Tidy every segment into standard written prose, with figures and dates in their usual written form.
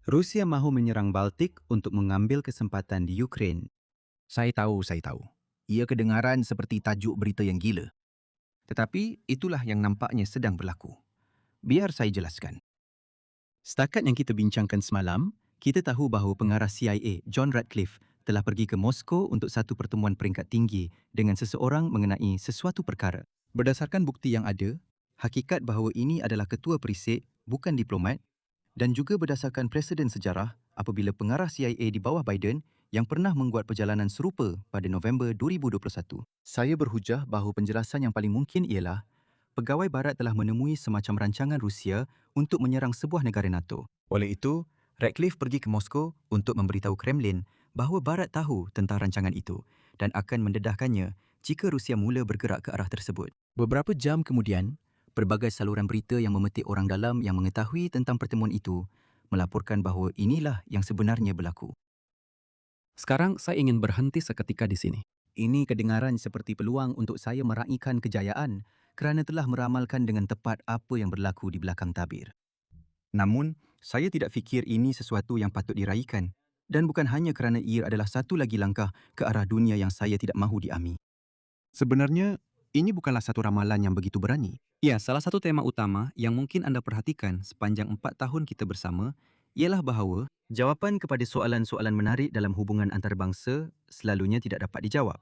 Rusia mahu menyerang Baltik untuk mengambil kesempatan di Ukraine. Saya tahu. Ia kedengaran seperti tajuk berita yang gila. Tetapi itulah yang nampaknya sedang berlaku. Biar saya jelaskan. Setakat yang kita bincangkan semalam, kita tahu bahawa pengarah CIA John Ratcliffe telah pergi ke Moskow untuk satu pertemuan peringkat tinggi dengan seseorang mengenai sesuatu perkara. Berdasarkan bukti yang ada, hakikat bahawa ini adalah ketua perisik, bukan diplomat, dan juga berdasarkan preseden sejarah apabila pengarah CIA di bawah Biden yang pernah membuat perjalanan serupa pada November 2021. Saya berhujah bahawa penjelasan yang paling mungkin ialah pegawai barat telah menemui semacam rancangan Rusia untuk menyerang sebuah negara NATO. Oleh itu, Ratcliffe pergi ke Moskow untuk memberitahu Kremlin bahawa barat tahu tentang rancangan itu dan akan mendedahkannya jika Rusia mula bergerak ke arah tersebut. Beberapa jam kemudian, pelbagai saluran berita yang memetik orang dalam yang mengetahui tentang pertemuan itu melaporkan bahawa inilah yang sebenarnya berlaku. Sekarang saya ingin berhenti seketika di sini. Ini kedengaran seperti peluang untuk saya meraihkan kejayaan kerana telah meramalkan dengan tepat apa yang berlaku di belakang tabir. Namun, saya tidak fikir ini sesuatu yang patut diraihkan dan bukan hanya kerana ia adalah satu lagi langkah ke arah dunia yang saya tidak mahu diami. Sebenarnya, ini bukanlah satu ramalan yang begitu berani. Ya, salah satu tema utama yang mungkin anda perhatikan sepanjang 4 tahun kita bersama ialah bahawa jawapan kepada soalan-soalan menarik dalam hubungan antarabangsa selalunya tidak dapat dijawab.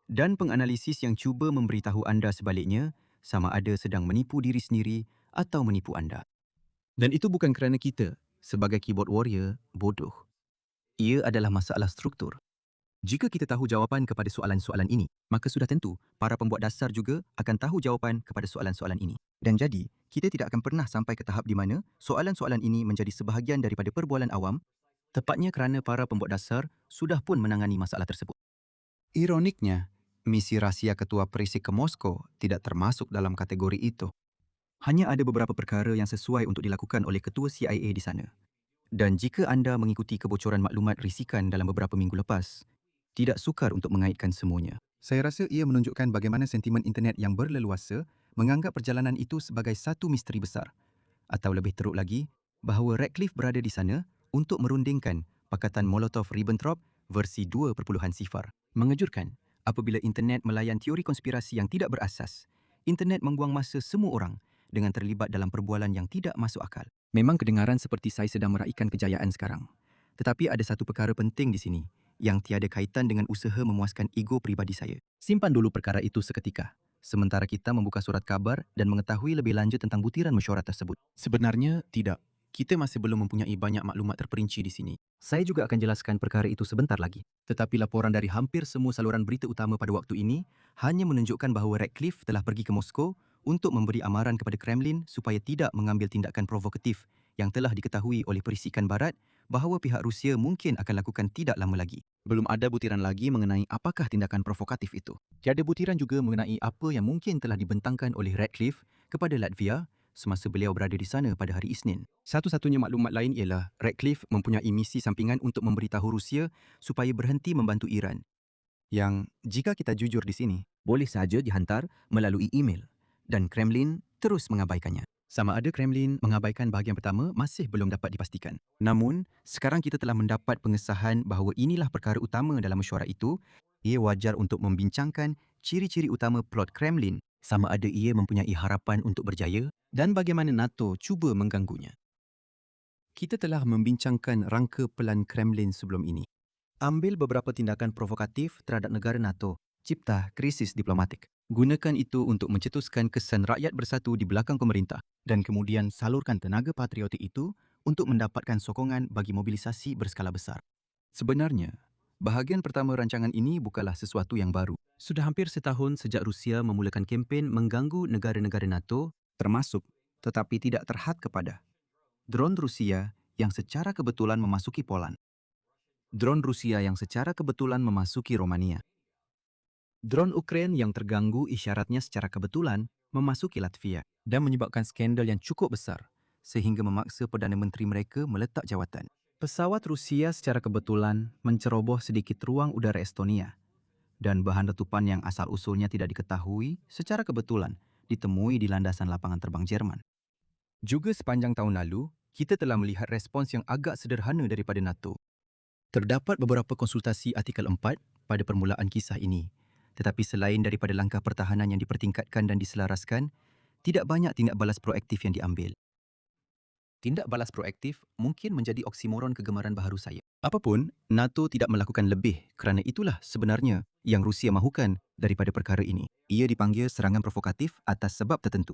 Dan penganalisis yang cuba memberitahu anda sebaliknya sama ada sedang menipu diri sendiri atau menipu anda. Dan itu bukan kerana kita, sebagai keyboard warrior, bodoh. Ia adalah masalah struktur. Jika kita tahu jawapan kepada soalan-soalan ini, maka sudah tentu para pembuat dasar juga akan tahu jawapan kepada soalan-soalan ini. Dan jadi, kita tidak akan pernah sampai ke tahap di mana soalan-soalan ini menjadi sebahagian daripada perbualan awam, tepatnya kerana para pembuat dasar sudah pun menangani masalah tersebut. Ironiknya, misi rahsia ketua perisik ke Moskow tidak termasuk dalam kategori itu. Hanya ada beberapa perkara yang sesuai untuk dilakukan oleh ketua CIA di sana. Dan jika anda mengikuti kebocoran maklumat risikan dalam beberapa minggu lepas, tidak sukar untuk mengaitkan semuanya. Saya rasa ia menunjukkan bagaimana sentimen internet yang berleluasa menganggap perjalanan itu sebagai satu misteri besar. Atau lebih teruk lagi, bahawa Ratcliffe berada di sana untuk merundingkan Pakatan Molotov-Ribbentrop versi 2.0. Mengejutkan, apabila internet melayan teori konspirasi yang tidak berasas, internet membuang masa semua orang dengan terlibat dalam perbualan yang tidak masuk akal. Memang kedengaran seperti saya sedang meraihkan kejayaan sekarang. Tetapi ada satu perkara penting di sini yang tiada kaitan dengan usaha memuaskan ego pribadi saya. Simpan dulu perkara itu seketika, sementara kita membuka surat khabar dan mengetahui lebih lanjut tentang butiran mesyuarat tersebut. Sebenarnya, tidak. Kita masih belum mempunyai banyak maklumat terperinci di sini. Saya juga akan jelaskan perkara itu sebentar lagi. Tetapi laporan dari hampir semua saluran berita utama pada waktu ini hanya menunjukkan bahawa Ratcliffe telah pergi ke Moskow untuk memberi amaran kepada Kremlin supaya tidak mengambil tindakan provokatif yang telah diketahui oleh perisikan barat bahawa pihak Rusia mungkin akan lakukan tidak lama lagi. Belum ada butiran lagi mengenai apakah tindakan provokatif itu. Tiada butiran juga mengenai apa yang mungkin telah dibentangkan oleh Ratcliffe kepada Latvia semasa beliau berada di sana pada hari Isnin. Satu-satunya maklumat lain ialah Ratcliffe mempunyai misi sampingan untuk memberitahu Rusia supaya berhenti membantu Iran. Yang, jika kita jujur di sini, boleh saja dihantar melalui email dan Kremlin terus mengabaikannya. Sama ada Kremlin mengabaikan bahagian pertama masih belum dapat dipastikan. Namun, sekarang kita telah mendapat pengesahan bahawa inilah perkara utama dalam mesyuarat itu. Ia wajar untuk membincangkan ciri-ciri utama plot Kremlin, sama ada ia mempunyai harapan untuk berjaya dan bagaimana NATO cuba mengganggunya. Kita telah membincangkan rangka pelan Kremlin sebelum ini. Ambil beberapa tindakan provokatif terhadap negara NATO, cipta krisis diplomatik. Gunakan itu untuk mencetuskan kesan rakyat bersatu di belakang pemerintah dan kemudian salurkan tenaga patriotik itu untuk mendapatkan sokongan bagi mobilisasi berskala besar. Sebenarnya, bahagian pertama rancangan ini bukanlah sesuatu yang baru. Sudah hampir setahun sejak Rusia memulakan kempen mengganggu negara-negara NATO, termasuk tetapi tidak terhad kepada drone Rusia yang secara kebetulan memasuki Poland. Drone Rusia yang secara kebetulan memasuki Romania. Drone Ukraine yang terganggu isyaratnya secara kebetulan memasuki Latvia dan menyebabkan skandal yang cukup besar sehingga memaksa Perdana Menteri mereka meletak jawatan. Pesawat Rusia secara kebetulan menceroboh sedikit ruang udara Estonia dan bahan letupan yang asal-usulnya tidak diketahui secara kebetulan ditemui di landasan lapangan terbang Jerman. Juga sepanjang tahun lalu, Kita telah melihat respons yang agak sederhana daripada NATO. Terdapat beberapa konsultasi artikel 4 pada permulaan kisah ini. Tetapi selain daripada langkah pertahanan yang dipertingkatkan dan diselaraskan, tidak banyak tindak balas proaktif yang diambil. Tindak balas proaktif mungkin menjadi oksimoron kegemaran baharu saya. Apapun, NATO tidak melakukan lebih kerana itulah sebenarnya yang Rusia mahukan daripada perkara ini. Ia dipanggil serangan provokatif atas sebab tertentu.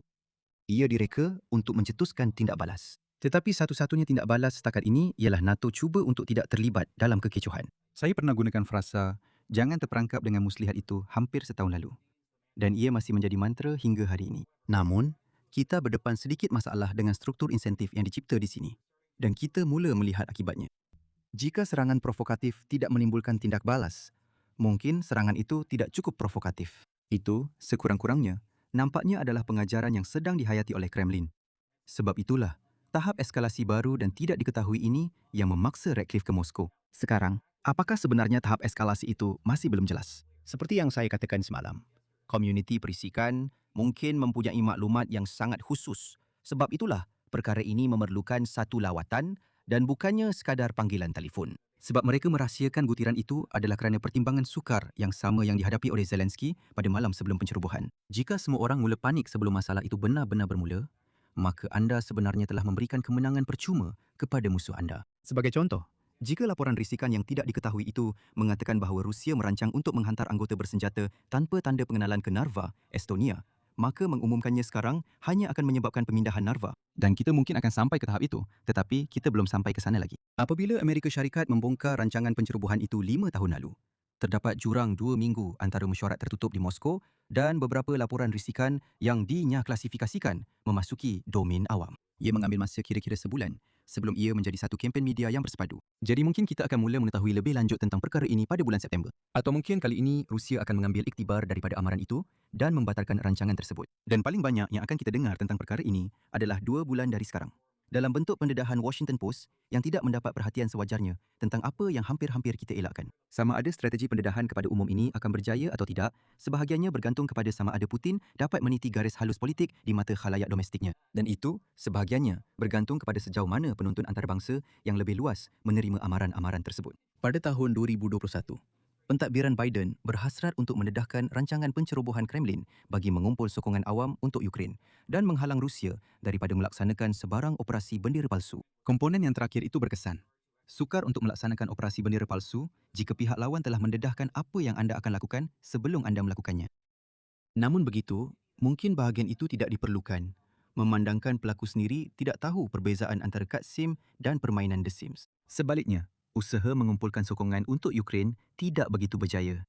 Ia direka untuk mencetuskan tindak balas. Tetapi satu-satunya tindak balas setakat ini ialah NATO cuba untuk tidak terlibat dalam kekecohan. Saya pernah gunakan frasa, jangan terperangkap dengan muslihat itu hampir setahun lalu. Dan ia masih menjadi mantra hingga hari ini. Namun, kita berdepan sedikit masalah dengan struktur insentif yang dicipta di sini. Dan kita mula melihat akibatnya. Jika serangan provokatif tidak menimbulkan tindak balas, mungkin serangan itu tidak cukup provokatif. Itu, sekurang-kurangnya, nampaknya adalah pengajaran yang sedang dihayati oleh Kremlin. Sebab itulah, tahap eskalasi baru dan tidak diketahui ini yang memaksa Ratcliffe ke Moskow. Sekarang, apakah sebenarnya tahap eskalasi itu masih belum jelas? Seperti yang saya katakan semalam, komuniti perisikan mungkin mempunyai maklumat yang sangat khusus. Sebab itulah, perkara ini memerlukan satu lawatan dan bukannya sekadar panggilan telefon. Sebab mereka merahsiakan butiran itu adalah kerana pertimbangan sukar yang sama yang dihadapi oleh Zelensky pada malam sebelum pencerobohan. Jika semua orang mula panik sebelum masalah itu benar-benar bermula, maka anda sebenarnya telah memberikan kemenangan percuma kepada musuh anda. Sebagai contoh, jika laporan risikan yang tidak diketahui itu mengatakan bahawa Rusia merancang untuk menghantar anggota bersenjata tanpa tanda pengenalan ke Narva, Estonia, maka mengumumkannya sekarang hanya akan menyebabkan pemindahan Narva. Dan kita mungkin akan sampai ke tahap itu, tetapi kita belum sampai ke sana lagi. Apabila Amerika Syarikat membongkar rancangan pencerobohan itu 5 tahun lalu, terdapat jurang 2 minggu antara mesyuarat tertutup di Moskow dan beberapa laporan risikan yang klasifikasikan memasuki domen awam. Ia mengambil masa kira-kira sebulan sebelum ia menjadi satu kempen media yang bersepadu. Jadi mungkin kita akan mula mengetahui lebih lanjut tentang perkara ini pada bulan September. Atau mungkin kali ini Rusia akan mengambil iktibar daripada amaran itu dan membatalkan rancangan tersebut. Dan paling banyak yang akan kita dengar tentang perkara ini adalah 2 bulan dari sekarang. Dalam bentuk pendedahan Washington Post yang tidak mendapat perhatian sewajarnya tentang apa yang hampir-hampir kita elakkan. Sama ada strategi pendedahan kepada umum ini akan berjaya atau tidak, sebahagiannya bergantung kepada sama ada Putin dapat meniti garis halus politik di mata khalayak domestiknya. Dan itu, sebahagiannya, bergantung kepada sejauh mana penonton antarabangsa yang lebih luas menerima amaran-amaran tersebut. Pada tahun 2021, pentadbiran Biden berhasrat untuk mendedahkan rancangan pencerobohan Kremlin bagi mengumpul sokongan awam untuk Ukraine dan menghalang Rusia daripada melaksanakan sebarang operasi bendera palsu. Komponen yang terakhir itu berkesan. Sukar untuk melaksanakan operasi bendera palsu jika pihak lawan telah mendedahkan apa yang anda akan lakukan sebelum anda melakukannya. Namun begitu, mungkin bahagian itu tidak diperlukan, memandangkan pelaku sendiri tidak tahu perbezaan antara cutscene dan permainan The Sims. Sebaliknya, usaha mengumpulkan sokongan untuk Ukraine tidak begitu berjaya.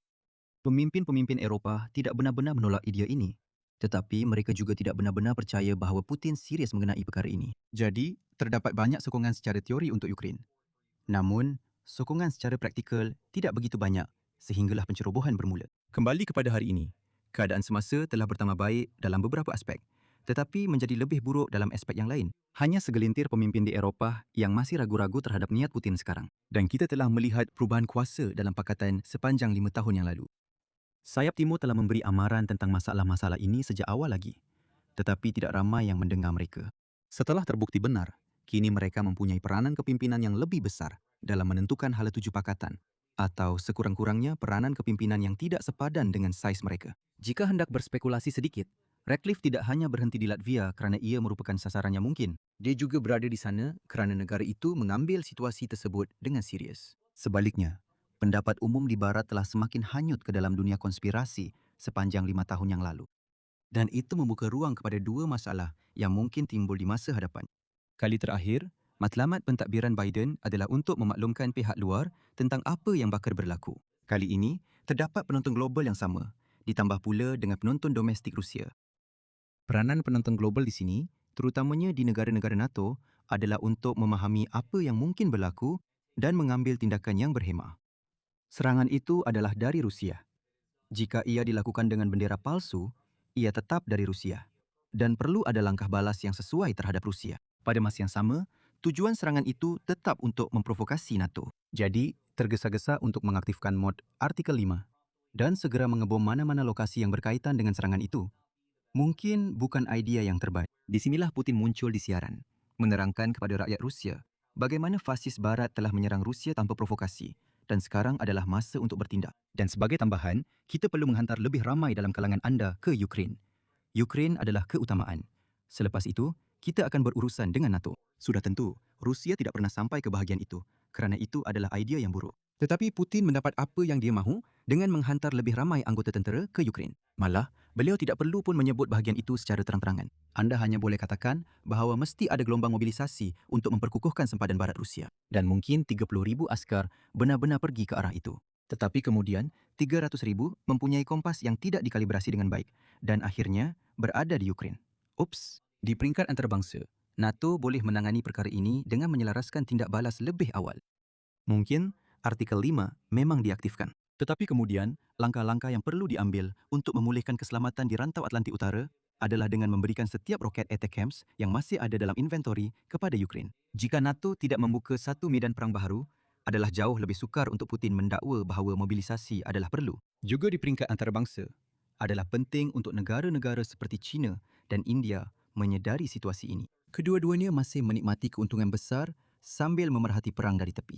Pemimpin-pemimpin Eropah tidak benar-benar menolak idea ini, tetapi mereka juga tidak benar-benar percaya bahawa Putin serius mengenai perkara ini. Jadi, terdapat banyak sokongan secara teori untuk Ukraine. Namun, sokongan secara praktikal tidak begitu banyak sehinggalah pencerobohan bermula. Kembali kepada hari ini, keadaan semasa telah bertambah baik dalam beberapa aspek, tetapi menjadi lebih buruk dalam aspek yang lain. Hanya segelintir pemimpin di Eropah yang masih ragu-ragu terhadap niat Putin sekarang. Dan kita telah melihat perubahan kuasa dalam pakatan sepanjang 5 tahun yang lalu. Sayap Timur telah memberi amaran tentang masalah-masalah ini sejak awal lagi, tetapi tidak ramai yang mendengar mereka. Setelah terbukti benar, kini mereka mempunyai peranan kepimpinan yang lebih besar dalam menentukan hala tuju pakatan, atau sekurang-kurangnya peranan kepimpinan yang tidak sepadan dengan saiz mereka. Jika hendak berspekulasi sedikit, Ratcliffe tidak hanya berhenti di Latvia kerana ia merupakan sasaran yang mungkin. Dia juga berada di sana kerana negara itu mengambil situasi tersebut dengan serius. Sebaliknya, pendapat umum di Barat telah semakin hanyut ke dalam dunia konspirasi sepanjang 5 tahun yang lalu. Dan itu membuka ruang kepada 2 masalah yang mungkin timbul di masa hadapan. Kali terakhir, matlamat pentadbiran Biden adalah untuk memaklumkan pihak luar tentang apa yang bakal berlaku. Kali ini, terdapat penonton global yang sama, ditambah pula dengan penonton domestik Rusia. Peranan penonton global di sini, terutamanya di negara-negara NATO, adalah untuk memahami apa yang mungkin berlaku dan mengambil tindakan yang berhemah. Serangan itu adalah dari Rusia. Jika ia dilakukan dengan bendera palsu, ia tetap dari Rusia. Dan perlu ada langkah balas yang sesuai terhadap Rusia. Pada masa yang sama, tujuan serangan itu tetap untuk memprovokasi NATO. Jadi, tergesa-gesa untuk mengaktifkan mod Artikel 5 dan segera mengebom mana-mana lokasi yang berkaitan dengan serangan itu. Mungkin bukan idea yang terbaik. Di sinilah Putin muncul di siaran. menerangkan kepada rakyat Rusia bagaimana fasis Barat telah menyerang Rusia tanpa provokasi dan sekarang adalah masa untuk bertindak. Dan sebagai tambahan, kita perlu menghantar lebih ramai dalam kalangan anda ke Ukraine. Ukraine adalah keutamaan. Selepas itu, kita akan berurusan dengan NATO. Sudah tentu, Rusia tidak pernah sampai ke bahagian itu kerana itu adalah idea yang buruk. Tetapi Putin mendapat apa yang dia mahu dengan menghantar lebih ramai anggota tentera ke Ukraine. Malah, beliau tidak perlu pun menyebut bahagian itu secara terang-terangan. Anda hanya boleh katakan bahawa mesti ada gelombang mobilisasi untuk memperkukuhkan sempadan barat Rusia. Dan mungkin 30,000 askar benar-benar pergi ke arah itu. Tetapi kemudian, 300,000 mempunyai kompas yang tidak dikalibrasi dengan baik dan akhirnya berada di Ukraine. Ups, di peringkat antarabangsa, NATO boleh menangani perkara ini dengan menyelaraskan tindak balas lebih awal. Mungkin Artikel 5 memang diaktifkan. Tetapi kemudian, langkah-langkah yang perlu diambil untuk memulihkan keselamatan di rantau Atlantik Utara adalah dengan memberikan setiap roket ATACMS yang masih ada dalam inventori kepada Ukraine. Jika NATO tidak membuka satu medan perang baharu, adalah jauh lebih sukar untuk Putin mendakwa bahawa mobilisasi adalah perlu. Juga di peringkat antarabangsa, adalah penting untuk negara-negara seperti China dan India menyedari situasi ini. Kedua-duanya masih menikmati keuntungan besar sambil memerhati perang dari tepi.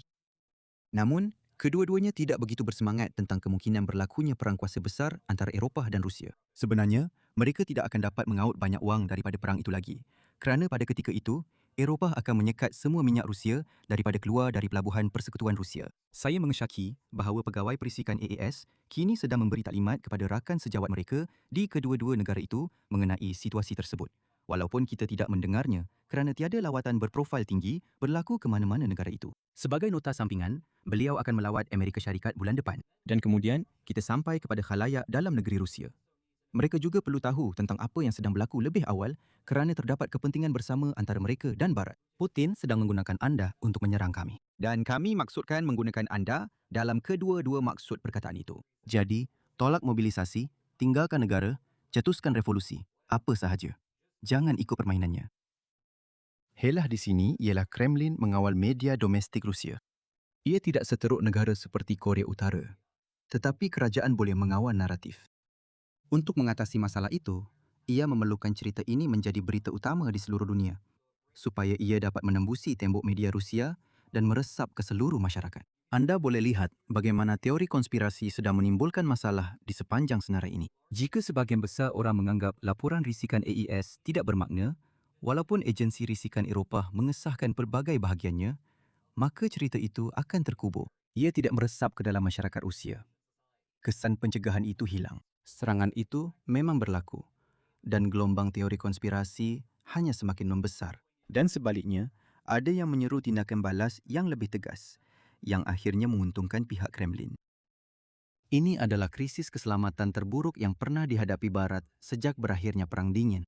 Namun, kedua-duanya tidak begitu bersemangat tentang kemungkinan berlakunya perang kuasa besar antara Eropah dan Rusia. Sebenarnya, mereka tidak akan dapat mengaut banyak wang daripada perang itu lagi. Kerana pada ketika itu, Eropah akan menyekat semua minyak Rusia daripada keluar dari pelabuhan Persekutuan Rusia. Saya mengesyaki bahawa pegawai perisikan AAS kini sedang memberi taklimat kepada rakan sejawat mereka di kedua-dua negara itu mengenai situasi tersebut. Walaupun kita tidak mendengarnya kerana tiada lawatan berprofil tinggi berlaku ke mana-mana negara itu. Sebagai nota sampingan, beliau akan melawat Amerika Syarikat bulan depan. Dan kemudian, kita sampai kepada khalayak dalam negeri Rusia. Mereka juga perlu tahu tentang apa yang sedang berlaku lebih awal kerana terdapat kepentingan bersama antara mereka dan Barat. Putin sedang menggunakan anda untuk menyerang kami. Dan kami maksudkan menggunakan anda dalam kedua-dua maksud perkataan itu. Jadi, tolak mobilisasi, tinggalkan negara, cetuskan revolusi, apa sahaja. Jangan ikut permainannya. Helah di sini ialah Kremlin mengawal media domestik Rusia. Ia tidak seteruk negara seperti Korea Utara. Tetapi kerajaan boleh mengawal naratif. Untuk mengatasi masalah itu, ia memerlukan cerita ini menjadi berita utama di seluruh dunia supaya ia dapat menembusi tembok media Rusia dan meresap ke seluruh masyarakat. Anda boleh lihat bagaimana teori konspirasi sedang menimbulkan masalah di sepanjang senarai ini. Jika sebahagian besar orang menganggap laporan risikan AES tidak bermakna, walaupun agensi risikan Eropah mengesahkan pelbagai bahagiannya, maka cerita itu akan terkubur. Ia tidak meresap ke dalam masyarakat Rusia. Kesan pencegahan itu hilang. Serangan itu memang berlaku dan gelombang teori konspirasi hanya semakin membesar. Dan sebaliknya, ada yang menyeru tindakan balas yang lebih tegas yang akhirnya menguntungkan pihak Kremlin. Ini adalah krisis keselamatan terburuk yang pernah dihadapi Barat sejak berakhirnya Perang Dingin.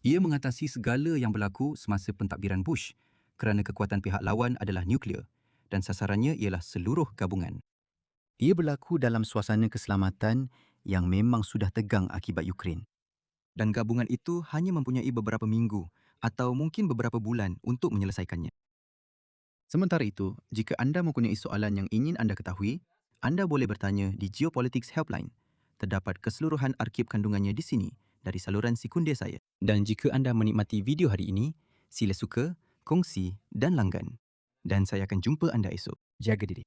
Ia mengatasi segala yang berlaku semasa pentadbiran Bush kerana kekuatan pihak lawan adalah nuklear dan sasarannya ialah seluruh gabungan. Ia berlaku dalam suasana keselamatan yang memang sudah tegang akibat Ukraine. Dan gabungan itu hanya mempunyai beberapa minggu atau mungkin beberapa bulan untuk menyelesaikannya. Sementara itu, jika anda mempunyai soalan yang ingin anda ketahui, anda boleh bertanya di Geopolitics Helpline. Terdapat keseluruhan arkib kandungannya di sini dari saluran Sekunde saya. Dan jika anda menikmati video hari ini, sila suka, kongsi dan langgan. Dan saya akan jumpa anda esok. Jaga diri.